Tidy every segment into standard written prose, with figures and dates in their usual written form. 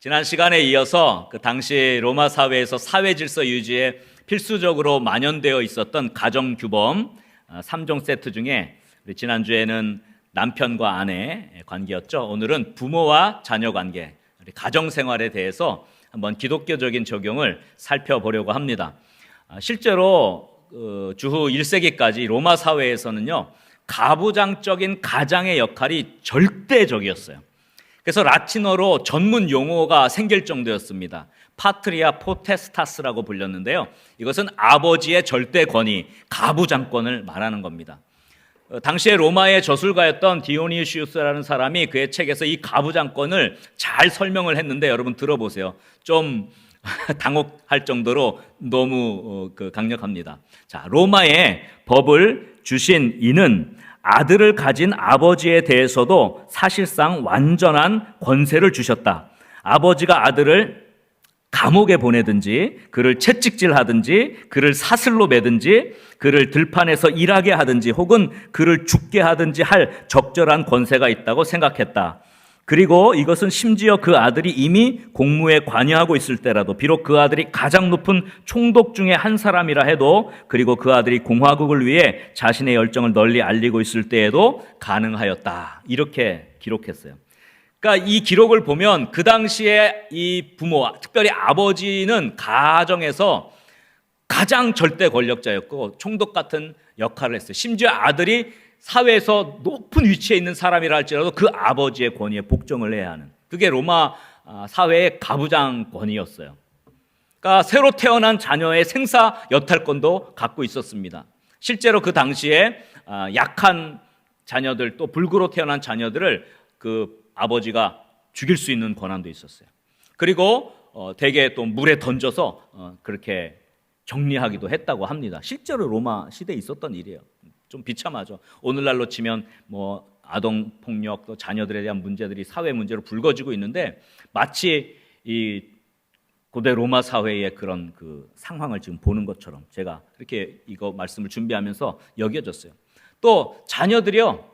지난 시간에 이어서 그 당시 로마 사회에서 사회 질서 유지에 필수적으로 만연되어 있었던 가정 규범 3종 세트 중에 우리 지난주에는 남편과 아내 관계였죠. 오늘은 부모와 자녀 관계, 우리 가정 생활에 대해서 한번 기독교적인 적용을 살펴보려고 합니다. 실제로 주후 1세기까지 로마 사회에서는요, 가부장적인 가장의 역할이 절대적이었어요. 그래서 라틴어로 전문 용어가 생길 정도였습니다. 파트리아 포테스타스라고 불렸는데요, 이것은 아버지의 절대 권위, 가부장권을 말하는 겁니다. 당시에 로마의 저술가였던 디오니시우스라는 사람이 그의 책에서 이 가부장권을 잘 설명을 했는데, 여러분 들어보세요. 좀 당혹할 정도로 너무 강력합니다. 자, 로마의 법을 주신 이는 아들을 가진 아버지에 대해서도 사실상 완전한 권세를 주셨다. 아버지가 아들을 감옥에 보내든지, 그를 채찍질하든지, 그를 사슬로 매든지, 그를 들판에서 일하게 하든지, 혹은 그를 죽게 하든지 할 적절한 권세가 있다고 생각했다. 그리고 이것은 심지어 그 아들이 이미 공무에 관여하고 있을 때라도, 비록 그 아들이 가장 높은 총독 중에 한 사람이라 해도, 그리고 그 아들이 공화국을 위해 자신의 열정을 널리 알리고 있을 때에도 가능하였다. 이렇게 기록했어요. 그러니까 이 기록을 보면 그 당시에 이 부모와 특별히 아버지는 가정에서 가장 절대 권력자였고 총독 같은 역할을 했어요. 심지어 아들이 사회에서 높은 위치에 있는 사람이라 할지라도 그 아버지의 권위에 복종을 해야 하는, 그게 로마 사회의 가부장권이었어요. 그러니까 새로 태어난 자녀의 생사 여탈권도 갖고 있었습니다. 실제로 그 당시에 약한 자녀들, 또 불구로 태어난 자녀들을 그 아버지가 죽일 수 있는 권한도 있었어요. 그리고 대개 또 물에 던져서 그렇게 정리하기도 했다고 합니다. 실제로 로마 시대에 있었던 일이에요. 좀 비참하죠. 오늘날로 치면 뭐 아동 폭력, 또 자녀들에 대한 문제들이 사회 문제로 불거지고 있는데, 마치 이 고대 로마 사회의 그런 그 상황을 지금 보는 것처럼 제가 이렇게 이거 말씀을 준비하면서 여겨졌어요. 또 자녀들이요,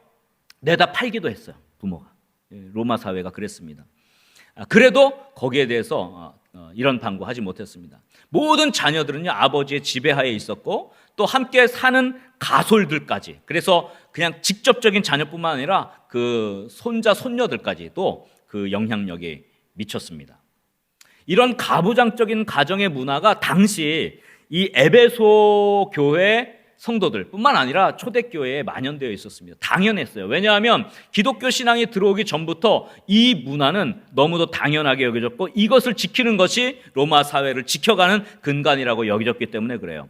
내다 팔기도 했어요. 부모가. 로마 사회가 그랬습니다. 그래도 거기에 대해서 이런 방구하지 못했습니다. 모든 자녀들은요, 아버지의 지배하에 있었고, 또 함께 사는 가솔들까지, 그래서 그냥 직접적인 자녀뿐만 아니라 그 손자 손녀들까지도 그 영향력이 미쳤습니다. 이런 가부장적인 가정의 문화가 당시 이 에베소 교회 성도들뿐만 아니라 초대교회에 만연되어 있었습니다. 당연했어요. 왜냐하면 기독교 신앙이 들어오기 전부터 이 문화는 너무도 당연하게 여겨졌고, 이것을 지키는 것이 로마 사회를 지켜가는 근간이라고 여겨졌기 때문에 그래요.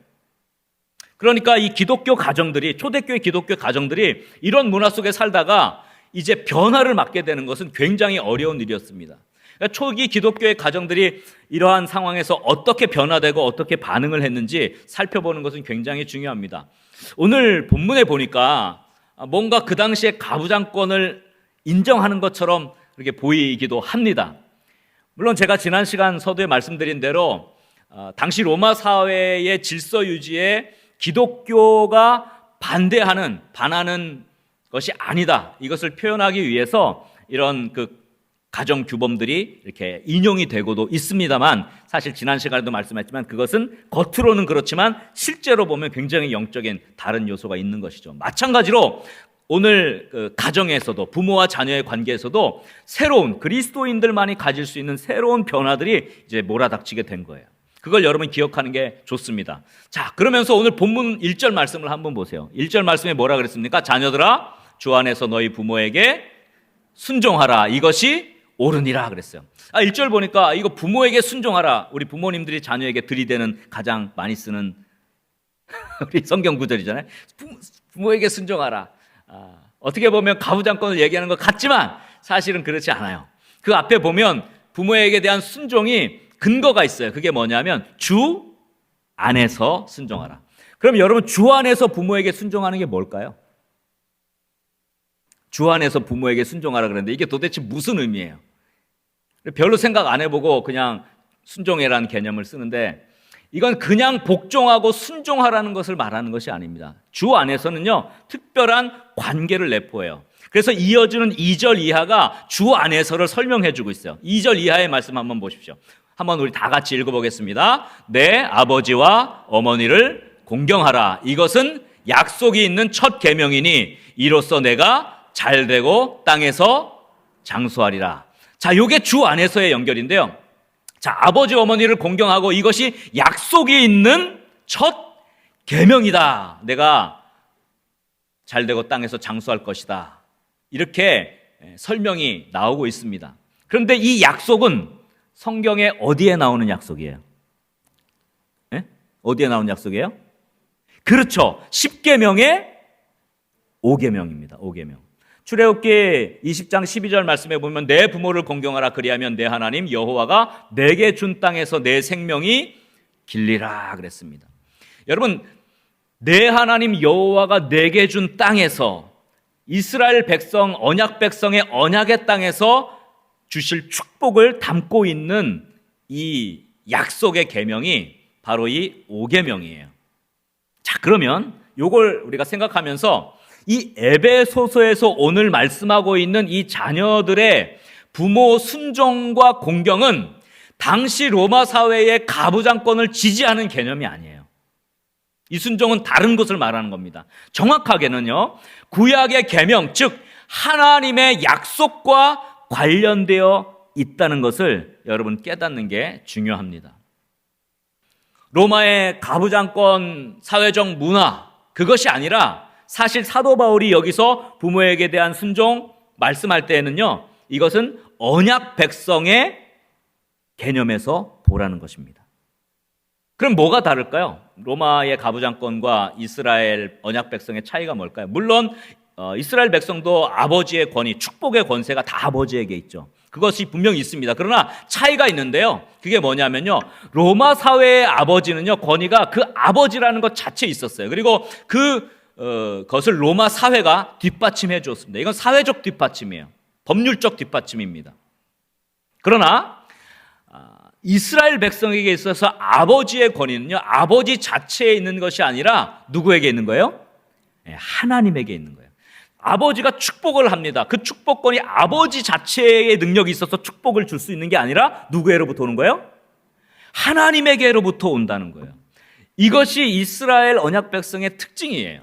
그러니까 이 기독교 가정들이, 초대교회 기독교 가정들이 이런 문화 속에 살다가 이제 변화를 맞게 되는 것은 굉장히 어려운 일이었습니다. 그러니까 초기 기독교의 가정들이 이러한 상황에서 어떻게 변화되고 어떻게 반응을 했는지 살펴보는 것은 굉장히 중요합니다. 오늘 본문에 보니까 뭔가 그 당시에 가부장권을 인정하는 것처럼 그렇게 보이기도 합니다. 물론 제가 지난 시간 서두에 말씀드린 대로 당시 로마 사회의 질서 유지에 기독교가 반하는 것이 아니다, 이것을 표현하기 위해서 이런 그 가정 규범들이 이렇게 인용이 되고도 있습니다만, 사실 지난 시간에도 말씀했지만 그것은 겉으로는 그렇지만 실제로 보면 굉장히 영적인 다른 요소가 있는 것이죠. 마찬가지로 오늘 그 가정에서도, 부모와 자녀의 관계에서도 새로운, 그리스도인들만이 가질 수 있는 새로운 변화들이 이제 몰아닥치게 된 거예요. 그걸 여러분 기억하는 게 좋습니다. 자, 그러면서 오늘 본문 1절 말씀을 한번 보세요. 1절 말씀에 뭐라 그랬습니까? 자녀들아, 주 안에서 너희 부모에게 순종하라, 이것이 옳으니라 그랬어요. 1절 보니까 이거 부모에게 순종하라, 우리 부모님들이 자녀에게 들이대는 가장 많이 쓰는 우리 성경 구절이잖아요. 부모에게 순종하라. 어떻게 보면 가부장권을 얘기하는 것 같지만 사실은 그렇지 않아요. 그 앞에 보면 부모에게 대한 순종이 근거가 있어요. 그게 뭐냐면 주 안에서 순종하라. 그럼 여러분, 주 안에서 부모에게 순종하는 게 뭘까요? 주 안에서 부모에게 순종하라 그랬는데 이게 도대체 무슨 의미예요? 별로 생각 안 해보고 그냥 순종해라는 개념을 쓰는데, 이건 그냥 복종하고 순종하라는 것을 말하는 것이 아닙니다. 주 안에서는요, 특별한 관계를 내포해요. 그래서 이어지는 2절 이하가 주 안에서를 설명해 주고 있어요. 2절 이하의 말씀 한번 보십시오. 한번 우리 다 같이 읽어보겠습니다. 내 아버지와 어머니를 공경하라. 이것은 약속이 있는 첫 계명이니 이로써 내가 잘되고 땅에서 장수하리라. 자, 요게 주 안에서의 연결인데요. 자, 아버지 어머니를 공경하고 이것이 약속이 있는 첫 계명이다. 내가 잘되고 땅에서 장수할 것이다. 이렇게 설명이 나오고 있습니다. 그런데 이 약속은 성경에 어디에 나오는 약속이에요? 네? 어디에 나오는 약속이에요? 그렇죠. 10계명의 5계명입니다. 5계명. 출애굽기 20장 12절 말씀에 보면 내 부모를 공경하라 그리하면 내 하나님 여호와가 내게 준 땅에서 내 생명이 길리라 그랬습니다. 여러분, 내 하나님 여호와가 내게 준 땅에서 이스라엘 백성, 언약 백성의 언약의 땅에서 주실 축복을 담고 있는 이 약속의 계명이 바로 이 5계명이에요. 자, 그러면 요걸 우리가 생각하면서 이 에베소서에서 오늘 말씀하고 있는 이 자녀들의 부모 순종과 공경은 당시 로마 사회의 가부장권을 지지하는 개념이 아니에요. 이 순종은 다른 것을 말하는 겁니다. 정확하게는요, 구약의 계명, 즉 하나님의 약속과 관련되어 있다는 것을 여러분 깨닫는 게 중요합니다. 로마의 가부장권 사회적 문화, 그것이 아니라 사실 사도 바울이 여기서 부모에게 대한 순종 말씀할 때에는요, 이것은 언약 백성의 개념에서 보라는 것입니다. 그럼 뭐가 다를까요? 로마의 가부장권과 이스라엘 언약 백성의 차이가 뭘까요? 물론 이스라엘 백성도 아버지의 권위, 축복의 권세가 다 아버지에게 있죠. 그것이 분명히 있습니다. 그러나 차이가 있는데요. 그게 뭐냐면요, 로마 사회의 아버지는요, 권위가 그 아버지라는 것 자체에 있었어요. 그리고 그것을 로마 사회가 뒷받침해 주었습니다. 이건 사회적 뒷받침이에요. 법률적 뒷받침입니다. 그러나 이스라엘 백성에게 있어서 아버지의 권위는요, 아버지 자체에 있는 것이 아니라 누구에게 있는 거예요? 하나님에게 있는 거예요. 아버지가 축복을 합니다. 그 축복권이 아버지 자체의 능력이 있어서 축복을 줄 수 있는 게 아니라 누구에게로부터 오는 거예요? 하나님에게로부터 온다는 거예요. 이것이 이스라엘 언약 백성의 특징이에요.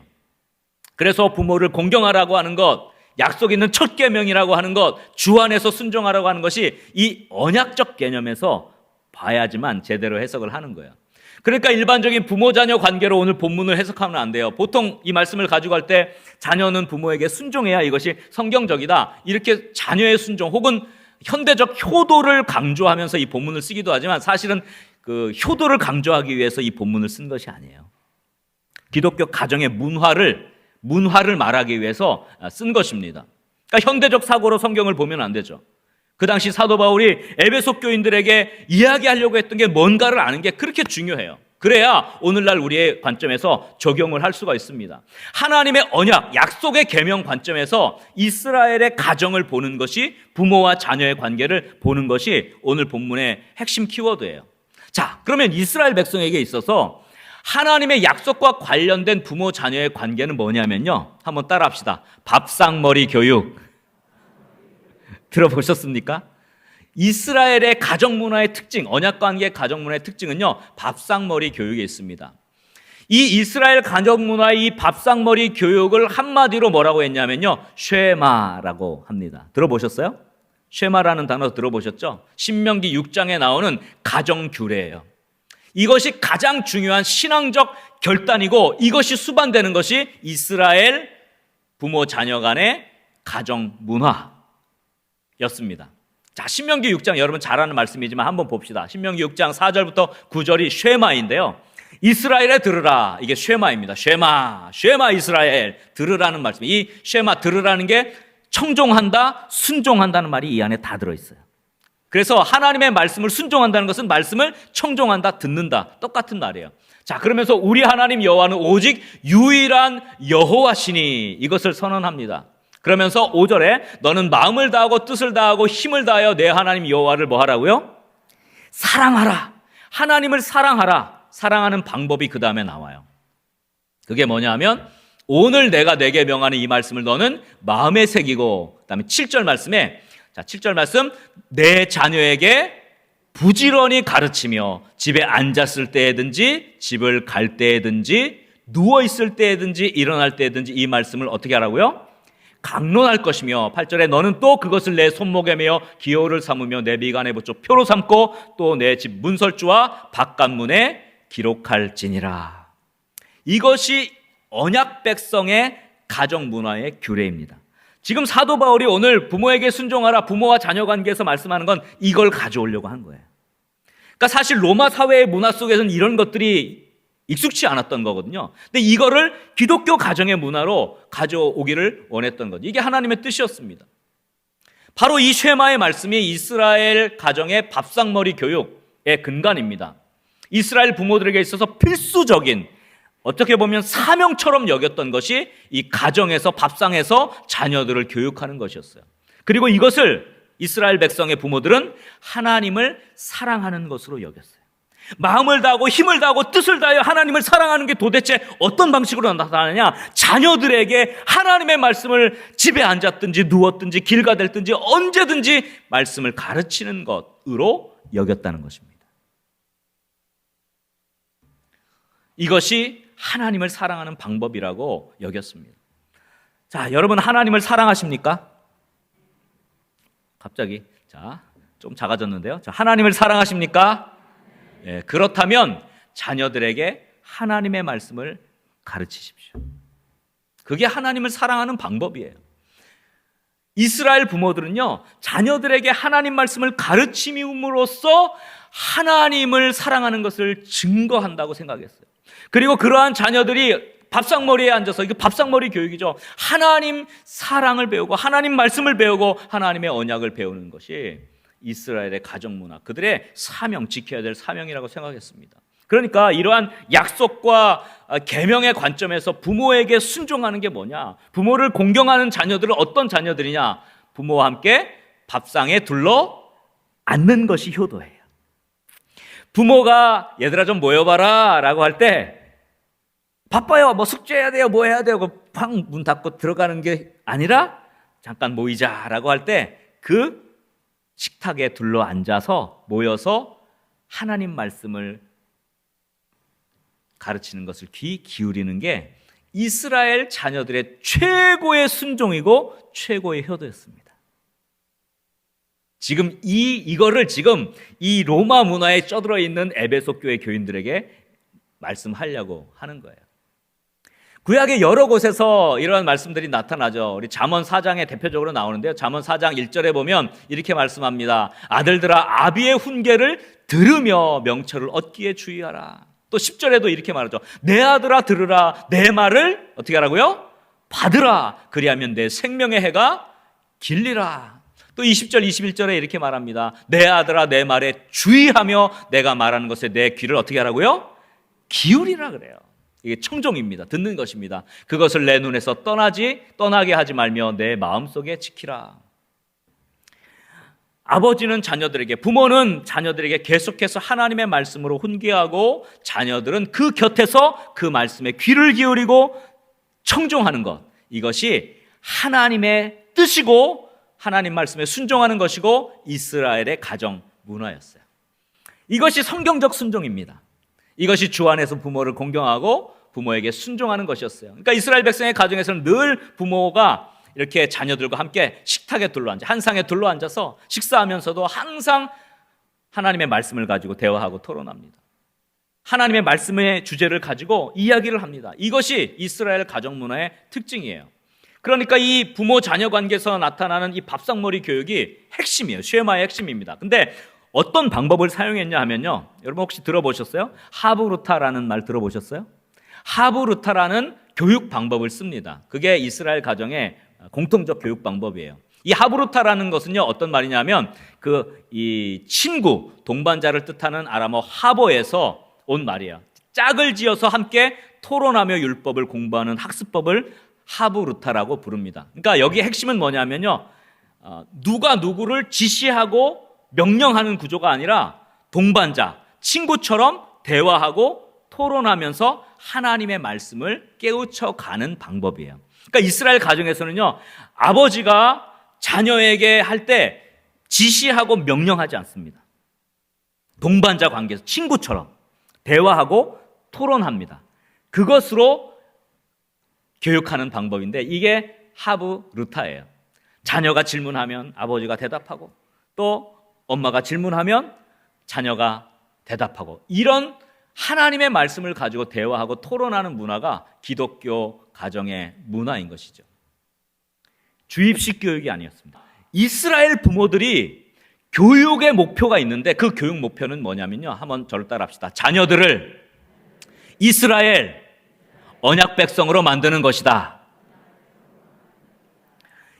그래서 부모를 공경하라고 하는 것, 약속 있는 첫 계명이라고 하는 것, 주 안에서 순종하라고 하는 것이 이 언약적 개념에서 봐야지만 제대로 해석을 하는 거예요. 그러니까 일반적인 부모 자녀 관계로 오늘 본문을 해석하면 안 돼요. 보통 이 말씀을 가지고 갈 때 자녀는 부모에게 순종해야 이것이 성경적이다, 이렇게 자녀의 순종 혹은 현대적 효도를 강조하면서 이 본문을 쓰기도 하지만 사실은 그 효도를 강조하기 위해서 이 본문을 쓴 것이 아니에요. 기독교 가정의 문화를 말하기 위해서 쓴 것입니다. 그러니까 현대적 사고로 성경을 보면 안 되죠. 그 당시 사도 바울이 에베소 교인들에게 이야기하려고 했던 게 뭔가를 아는 게 그렇게 중요해요. 그래야 오늘날 우리의 관점에서 적용을 할 수가 있습니다. 하나님의 언약, 약속의 계명 관점에서 이스라엘의 가정을 보는 것이, 부모와 자녀의 관계를 보는 것이 오늘 본문의 핵심 키워드예요. 자, 그러면 이스라엘 백성에게 있어서 하나님의 약속과 관련된 부모 자녀의 관계는 뭐냐면요, 한번 따라합시다. 밥상머리 교육. 들어보셨습니까? 이스라엘의 가정 문화의 특징, 언약 관계의 가정 문화의 특징은요, 밥상머리 교육에 있습니다. 이 이스라엘 가정 문화의 이 밥상머리 교육을 한마디로 뭐라고 했냐면요, 쉐마라고 합니다. 들어보셨어요? 쉐마라는 단어 들어보셨죠? 신명기 6장에 나오는 가정 규례예요. 이것이 가장 중요한 신앙적 결단이고, 이것이 수반되는 것이 이스라엘 부모 자녀 간의 가정 문화였습니다. 자, 신명기 6장 여러분 잘 아는 말씀이지만 한번 봅시다. 신명기 6장 4절부터 9절이 쉐마인데요, 이스라엘에 들으라, 이게 쉐마입니다. 쉐마 이스라엘 들으라는 말씀. 이 쉐마, 들으라는 게 청종한다, 순종한다는 말이 이 안에 다 들어있어요. 그래서 하나님의 말씀을 순종한다는 것은 말씀을 청종한다, 듣는다, 똑같은 말이에요. 자, 그러면서 우리 하나님 여호와는 오직 유일한 여호와시니, 이것을 선언합니다. 그러면서 5절에 너는 마음을 다하고 뜻을 다하고 힘을 다하여 내 하나님 여호와를 뭐 하라고요? 사랑하라. 하나님을 사랑하라. 사랑하는 방법이 그 다음에 나와요. 그게 뭐냐면 오늘 내가 내게 명하는 이 말씀을 너는 마음에 새기고, 그다음에 7절 말씀에, 자, 7절 말씀, 내 자녀에게 부지런히 가르치며 집에 앉았을 때든지 집을 갈 때든지 누워 있을 때든지 일어날 때든지 이 말씀을 어떻게 하라고요? 강론할 것이며, 8절에 너는 또 그것을 내 손목에 매어 기호를 삼으며 내 미간에 붙여 표로 삼고 또 내 집 문설주와 바깥문에 기록할지니라. 이것이 언약 백성의 가정 문화의 규례입니다. 지금 사도 바울이 오늘 부모에게 순종하라, 부모와 자녀 관계에서 말씀하는 건 이걸 가져오려고 한 거예요. 그러니까 사실 로마 사회의 문화 속에서는 이런 것들이 익숙치 않았던 거거든요. 근데 이거를 기독교 가정의 문화로 가져오기를 원했던 거죠. 이게 하나님의 뜻이었습니다. 바로 이 쉐마의 말씀이 이스라엘 가정의 밥상머리 교육의 근간입니다. 이스라엘 부모들에게 있어서 필수적인, 어떻게 보면 사명처럼 여겼던 것이 이 가정에서, 밥상에서 자녀들을 교육하는 것이었어요. 그리고 이것을 이스라엘 백성의 부모들은 하나님을 사랑하는 것으로 여겼어요. 마음을 다하고 힘을 다하고 뜻을 다하여 하나님을 사랑하는 게 도대체 어떤 방식으로 나타나느냐? 자녀들에게 하나님의 말씀을 집에 앉았든지 누웠든지 길 가댔든지 언제든지 말씀을 가르치는 것으로 여겼다는 것입니다. 이것이 하나님을 사랑하는 방법이라고 여겼습니다. 자, 여러분 하나님을 사랑하십니까? 갑자기 좀 작아졌는데요. 자, 하나님을 사랑하십니까? 네, 그렇다면 자녀들에게 하나님의 말씀을 가르치십시오. 그게 하나님을 사랑하는 방법이에요. 이스라엘 부모들은요, 자녀들에게 하나님 말씀을 가르침으로써 하나님을 사랑하는 것을 증거한다고 생각했어요. 그리고 그러한 자녀들이 밥상머리에 앉아서, 이게 밥상머리 교육이죠. 하나님 사랑을 배우고 하나님 말씀을 배우고 하나님의 언약을 배우는 것이 이스라엘의 가정 문화, 그들의 사명, 지켜야 될 사명이라고 생각했습니다. 그러니까 이러한 약속과 계명의 관점에서 부모에게 순종하는 게 뭐냐? 부모를 공경하는 자녀들은 어떤 자녀들이냐? 부모와 함께 밥상에 둘러 앉는 것이 효도예요. 부모가 얘들아 좀 모여봐라 라고 할 때 바빠요, 뭐 숙제해야 돼요, 뭐 해야 돼요, 팡 문 닫고 들어가는 게 아니라 잠깐 모이자 라고 할 때 그 식탁에 둘러 앉아서 모여서 하나님 말씀을 가르치는 것을 귀 기울이는 게 이스라엘 자녀들의 최고의 순종이고 최고의 효도였습니다. 지금 이거를 지금 이 로마 문화에 쩌들어 있는 에베소 교회 교인들에게 말씀하려고 하는 거예요. 구약의 여러 곳에서 이런 말씀들이 나타나죠. 우리 잠언 4장에 대표적으로 나오는데요. 잠언 4장 1절에 보면 이렇게 말씀합니다. 아들들아 아비의 훈계를 들으며 명철을 얻기에 주의하라. 또 10절에도 이렇게 말하죠. 내 아들아 들으라, 내 말을 어떻게 하라고요? 받으라. 그리하면 내 생명의 해가 길리라. 또 20절 21절에 이렇게 말합니다. 내 아들아 내 말에 주의하며 내가 말하는 것에 내 귀를 어떻게 하라고요? 기울이라 그래요. 이게 청종입니다. 듣는 것입니다. 그것을 내 눈에서 떠나게 하지 말며 내 마음속에 지키라. 아버지는 자녀들에게, 부모는 자녀들에게 계속해서 하나님의 말씀으로 훈계하고 자녀들은 그 곁에서 그 말씀에 귀를 기울이고 청종하는 것, 이것이 하나님의 뜻이고 하나님 말씀에 순종하는 것이고 이스라엘의 가정 문화였어요. 이것이 성경적 순종입니다. 이것이 주 안에서 부모를 공경하고 부모에게 순종하는 것이었어요. 그러니까 이스라엘 백성의 가정에서는 늘 부모가 이렇게 자녀들과 함께 식탁에 둘러앉아, 한상에 둘러앉아서 식사하면서도 항상 하나님의 말씀을 가지고 대화하고 토론합니다. 하나님의 말씀의 주제를 가지고 이야기를 합니다. 이것이 이스라엘 가정 문화의 특징이에요. 그러니까 이 부모 자녀 관계에서 나타나는 이 밥상머리 교육이 핵심이에요. 쉐마의 핵심입니다. 근데 어떤 방법을 사용했냐 하면요, 여러분 혹시 들어보셨어요? 하브루타라는 말 들어보셨어요? 하브루타라는 교육 방법을 씁니다. 그게 이스라엘 가정의 공통적 교육 방법이에요. 이 하브루타라는 것은요, 어떤 말이냐면 이 친구, 동반자를 뜻하는 아람어 하버에서 온 말이에요. 짝을 지어서 함께 토론하며 율법을 공부하는 학습법을 하브루타라고 부릅니다. 그러니까 여기 핵심은 뭐냐면요, 누가 누구를 지시하고 명령하는 구조가 아니라 동반자, 친구처럼 대화하고 토론하면서 하나님의 말씀을 깨우쳐 가는 방법이에요. 그러니까 이스라엘 가정에서는요, 아버지가 자녀에게 할 때 지시하고 명령하지 않습니다. 동반자 관계에서 친구처럼 대화하고 토론합니다. 그것으로 교육하는 방법인데 이게 하브루타예요. 자녀가 질문하면 아버지가 대답하고 또 엄마가 질문하면 자녀가 대답하고, 이런 하나님의 말씀을 가지고 대화하고 토론하는 문화가 기독교 가정의 문화인 것이죠. 주입식 교육이 아니었습니다. 이스라엘 부모들이 교육의 목표가 있는데 그 교육 목표는 뭐냐면요, 한번 저를 따라합시다. 자녀들을 이스라엘 언약 백성으로 만드는 것이다.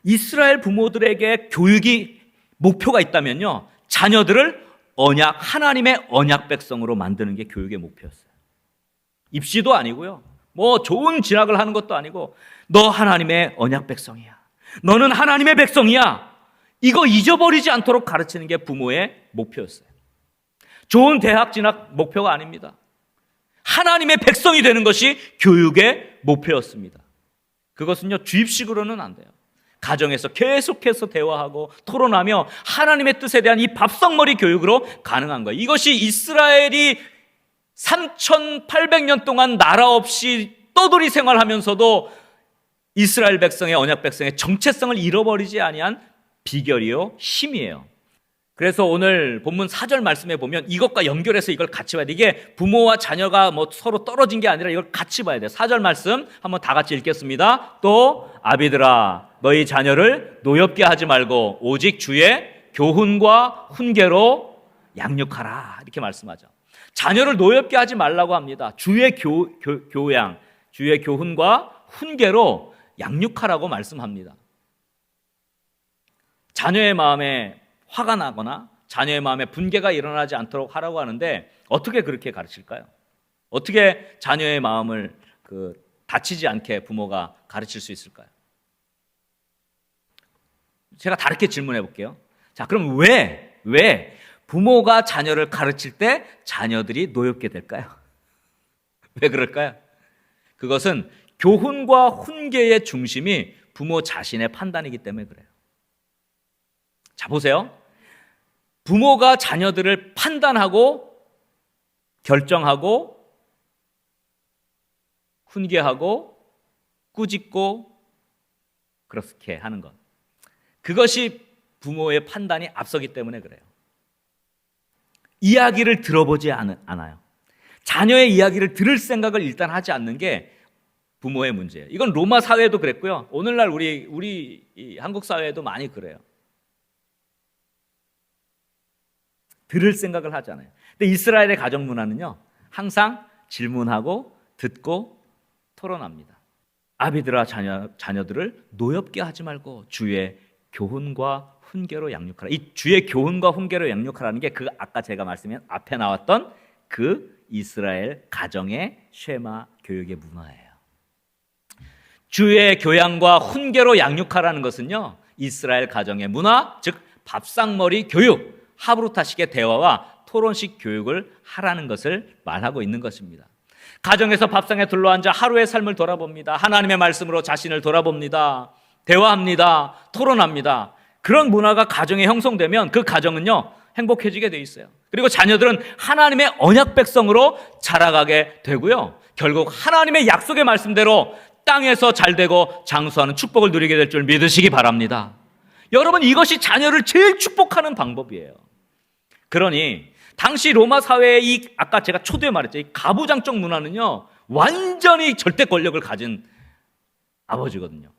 이스라엘 부모들에게 교육이 목표가 있다면요, 자녀들을 하나님의 언약 백성으로 만드는 게 교육의 목표였어요. 입시도 아니고요, 뭐 좋은 진학을 하는 것도 아니고, 너 하나님의 언약 백성이야, 너는 하나님의 백성이야, 이거 잊어버리지 않도록 가르치는 게 부모의 목표였어요. 좋은 대학 진학 목표가 아닙니다. 하나님의 백성이 되는 것이 교육의 목표였습니다. 그것은요, 주입식으로는 안 돼요. 가정에서 계속해서 대화하고 토론하며 하나님의 뜻에 대한 이 밥상머리 교육으로 가능한 거예요. 이것이 이스라엘이 3,800년 동안 나라 없이 떠돌이 생활하면서도 이스라엘 백성의 언약 백성의 정체성을 잃어버리지 아니한 비결이요, 힘이에요. 그래서 오늘 본문 4절 말씀에 보면 이것과 연결해서 이걸 같이 봐야 돼. 이게 부모와 자녀가 뭐 서로 떨어진 게 아니라 이걸 같이 봐야 돼. 4절 말씀 한번 다 같이 읽겠습니다. 또 아비들아, 너희 자녀를 노엽게 하지 말고 오직 주의 교훈과 훈계로 양육하라, 이렇게 말씀하죠. 자녀를 노엽게 하지 말라고 합니다. 주의 교양, 주의 교훈과 훈계로 양육하라고 말씀합니다. 자녀의 마음에 화가 나거나 자녀의 마음에 분개가 일어나지 않도록 하라고 하는데 어떻게 그렇게 가르칠까요? 어떻게 자녀의 마음을 다치지 않게 부모가 가르칠 수 있을까요? 제가 다르게 질문해 볼게요. 자, 그럼 왜 부모가 자녀를 가르칠 때 자녀들이 노엽게 될까요? 왜 그럴까요? 그것은 교훈과 훈계의 중심이 부모 자신의 판단이기 때문에 그래요. 자, 보세요. 부모가 자녀들을 판단하고 결정하고 훈계하고 꾸짖고 그렇게 하는 것, 그것이 부모의 판단이 앞서기 때문에 그래요. 이야기를 들어보지 않아요. 자녀의 이야기를 들을 생각을 일단 하지 않는 게 부모의 문제예요. 이건 로마 사회도 그랬고요, 오늘날 우리 이 한국 사회에도 많이 그래요. 들을 생각을 하지 않아요. 근데 이스라엘의 가정 문화는요, 항상 질문하고 듣고 토론합니다. 아비들아, 자녀들을 노엽게 하지 말고 주의 교훈과 훈계로 양육하라. 이 주의 교훈과 훈계로 양육하라는 게 아까 제가 말씀한 앞에 나왔던 그 이스라엘 가정의 쉐마 교육의 문화예요. 주의 교양과 훈계로 양육하라는 것은요, 이스라엘 가정의 문화, 즉 밥상머리 교육, 하브루타식의 대화와 토론식 교육을 하라는 것을 말하고 있는 것입니다. 가정에서 밥상에 둘러앉아 하루의 삶을 돌아봅니다. 하나님의 말씀으로 자신을 돌아봅니다. 대화합니다. 토론합니다. 그런 문화가 가정에 형성되면 그 가정은요, 행복해지게 돼 있어요. 그리고 자녀들은 하나님의 언약 백성으로 자라가게 되고요, 결국 하나님의 약속의 말씀대로 땅에서 잘되고 장수하는 축복을 누리게 될 줄 믿으시기 바랍니다. 여러분, 이것이 자녀를 제일 축복하는 방법이에요. 그러니 당시 로마 사회의 아까 제가 초두에 말했죠, 이 가부장적 문화는요, 완전히 절대 권력을 가진 아버지거든요.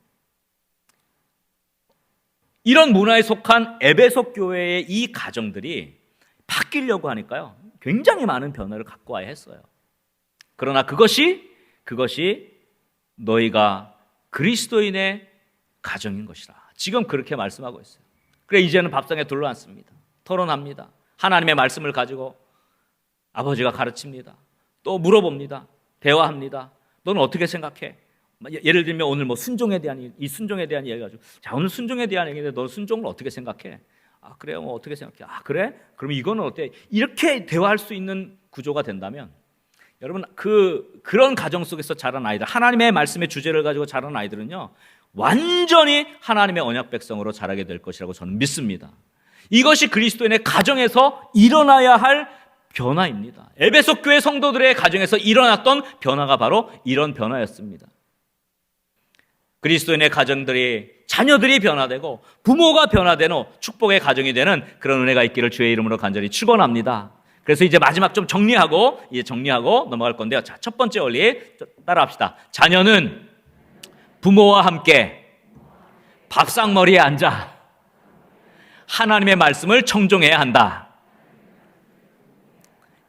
이런 문화에 속한 에베소 교회의 이 가정들이 바뀌려고 하니까요, 굉장히 많은 변화를 갖고 와야 했어요. 그러나 그것이 너희가 그리스도인의 가정인 것이라, 지금 그렇게 말씀하고 있어요. 그래, 이제는 밥상에 둘러앉습니다. 토론합니다. 하나님의 말씀을 가지고 아버지가 가르칩니다. 또 물어봅니다. 대화합니다. 너는 어떻게 생각해? 예를 들면 오늘 뭐 순종에 대한 이야기 가지고, 자, 오늘 순종에 대한 얘기인데 너 순종을 어떻게 생각해? 아, 그래요? 뭐 어떻게 생각해? 아, 그래? 그럼 이거는 어때? 이렇게 대화할 수 있는 구조가 된다면 여러분 그런 가정 속에서 자란 아이들, 하나님의 말씀의 주제를 가지고 자란 아이들은요, 완전히 하나님의 언약 백성으로 자라게 될 것이라고 저는 믿습니다. 이것이 그리스도인의 가정에서 일어나야 할 변화입니다. 에베소 교회 성도들의 가정에서 일어났던 변화가 바로 이런 변화였습니다. 그리스도인의 가정들이, 자녀들이 변화되고 부모가 변화되는 축복의 가정이 되는 그런 은혜가 있기를 주의 이름으로 간절히 축원합니다. 그래서 이제 마지막 좀 정리하고 넘어갈 건데요. 자, 첫 번째 원리 따라합시다. 자녀는 부모와 함께 밥상머리에 앉아 하나님의 말씀을 청종해야 한다.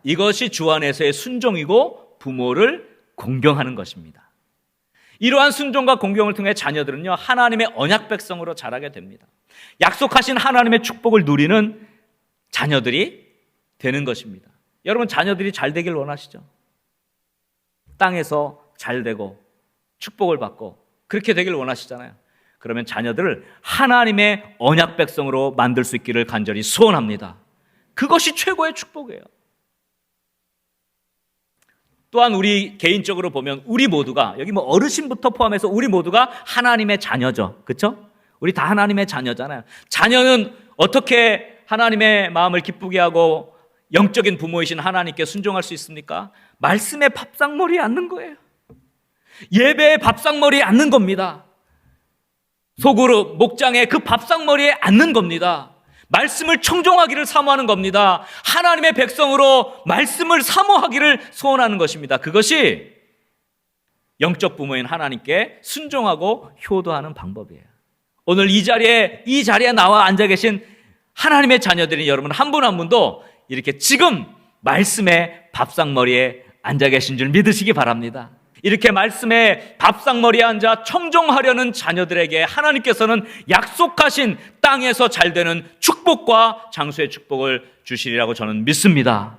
이것이 주 안에서의 순종이고 부모를 공경하는 것입니다. 이러한 순종과 공경을 통해 자녀들은요, 하나님의 언약 백성으로 자라게 됩니다. 약속하신 하나님의 축복을 누리는 자녀들이 되는 것입니다. 여러분, 자녀들이 잘 되길 원하시죠? 땅에서 잘 되고 축복을 받고 그렇게 되길 원하시잖아요. 그러면 자녀들을 하나님의 언약 백성으로 만들 수 있기를 간절히 소원합니다. 그것이 최고의 축복이에요. 또한 우리 개인적으로 보면 우리 모두가, 여기 뭐 어르신부터 포함해서 우리 모두가 하나님의 자녀죠. 그렇죠? 우리 다 하나님의 자녀잖아요. 자녀는 어떻게 하나님의 마음을 기쁘게 하고 영적인 부모이신 하나님께 순종할 수 있습니까? 말씀의 밥상머리에 앉는 거예요. 예배의 밥상머리에 앉는 겁니다. 소그룹, 목장의 그 밥상머리에 앉는 겁니다. 말씀을 청종하기를 사모하는 겁니다. 하나님의 백성으로 말씀을 사모하기를 소원하는 것입니다. 그것이 영적 부모인 하나님께 순종하고 효도하는 방법이에요. 오늘 이 자리에 나와 앉아 계신 하나님의 자녀들인 여러분 한 분 한 분도 이렇게 지금 말씀의 밥상머리에 앉아 계신 줄 믿으시기 바랍니다. 이렇게 말씀의 밥상머리에 앉아 청종하려는 자녀들에게 하나님께서는 약속하신 땅에서 잘 되는 축복과 장수의 축복을 주시리라고 저는 믿습니다.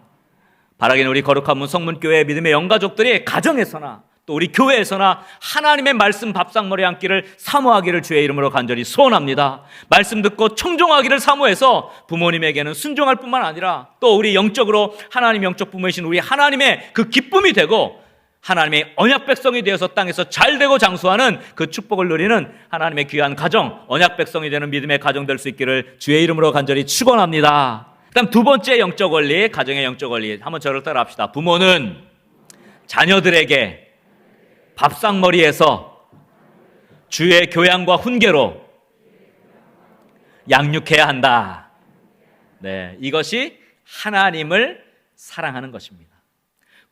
바라기는 우리 거룩한 문 성문교회 믿음의 영가족들이 가정에서나 또 우리 교회에서나 하나님의 말씀 밥상머리에 앉기를 사모하기를 주의 이름으로 간절히 소원합니다. 말씀 듣고 청종하기를 사모해서 부모님에게는 순종할 뿐만 아니라 또 우리 영적으로 하나님 영적 부모이신 우리 하나님의 그 기쁨이 되고 하나님의 언약 백성이 되어서 땅에서 잘 되고 장수하는 그 축복을 누리는 하나님의 귀한 가정, 언약 백성이 되는 믿음의 가정 될 수 있기를 주의 이름으로 간절히 축원합니다. 그다음 두 번째 영적 원리, 가정의 영적 원리, 한번 저를 따라 합시다. 부모는 자녀들에게 밥상머리에서 주의 교양과 훈계로 양육해야 한다. 네, 이것이 하나님을 사랑하는 것입니다.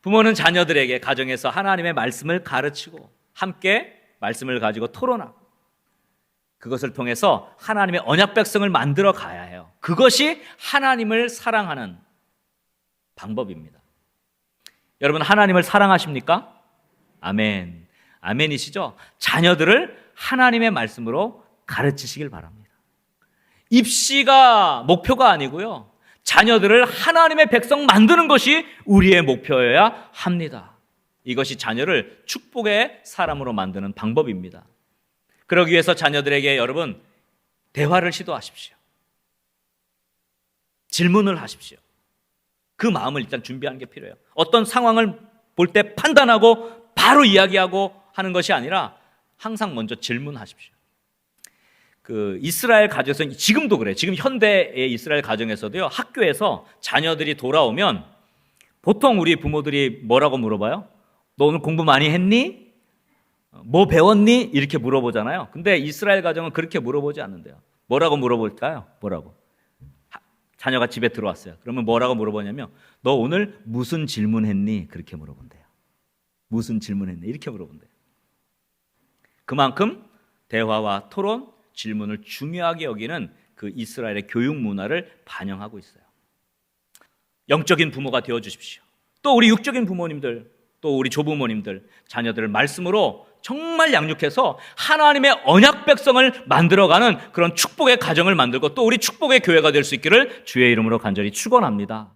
부모는 자녀들에게 가정에서 하나님의 말씀을 가르치고 함께 말씀을 가지고 토론하고 그것을 통해서 하나님의 언약 백성을 만들어 가야 해요. 그것이 하나님을 사랑하는 방법입니다. 여러분, 하나님을 사랑하십니까? 아멘. 아멘이시죠? 자녀들을 하나님의 말씀으로 가르치시길 바랍니다. 입시가 목표가 아니고요, 자녀들을 하나님의 백성 만드는 것이 우리의 목표여야 합니다. 이것이 자녀를 축복의 사람으로 만드는 방법입니다. 그러기 위해서 자녀들에게 여러분 대화를 시도하십시오. 질문을 하십시오. 그 마음을 일단 준비하는 게 필요해요. 어떤 상황을 볼 때 판단하고 바로 이야기하고 하는 것이 아니라 항상 먼저 질문하십시오. 그 이스라엘 가정에서 지금도 그래요. 지금 현대의 이스라엘 가정에서도요, 학교에서 자녀들이 돌아오면 보통 우리 부모들이 뭐라고 물어봐요? 너 오늘 공부 많이 했니? 뭐 배웠니? 이렇게 물어보잖아요. 근데 이스라엘 가정은 그렇게 물어보지 않는데요. 뭐라고 물어볼까요? 뭐라고? 자녀가 집에 들어왔어요. 그러면 뭐라고 물어보냐면 너 오늘 무슨 질문했니? 그렇게 물어본대요. 무슨 질문했니? 이렇게 물어본대요. 그만큼 대화와 토론, 질문을 중요하게 여기는 그 이스라엘의 교육 문화를 반영하고 있어요. 영적인 부모가 되어 주십시오. 또 우리 육적인 부모님들, 또 우리 조부모님들, 자녀들을 말씀으로 정말 양육해서 하나님의 언약 백성을 만들어가는 그런 축복의 가정을 만들고 또 우리 축복의 교회가 될 수 있기를 주의 이름으로 간절히 축원합니다.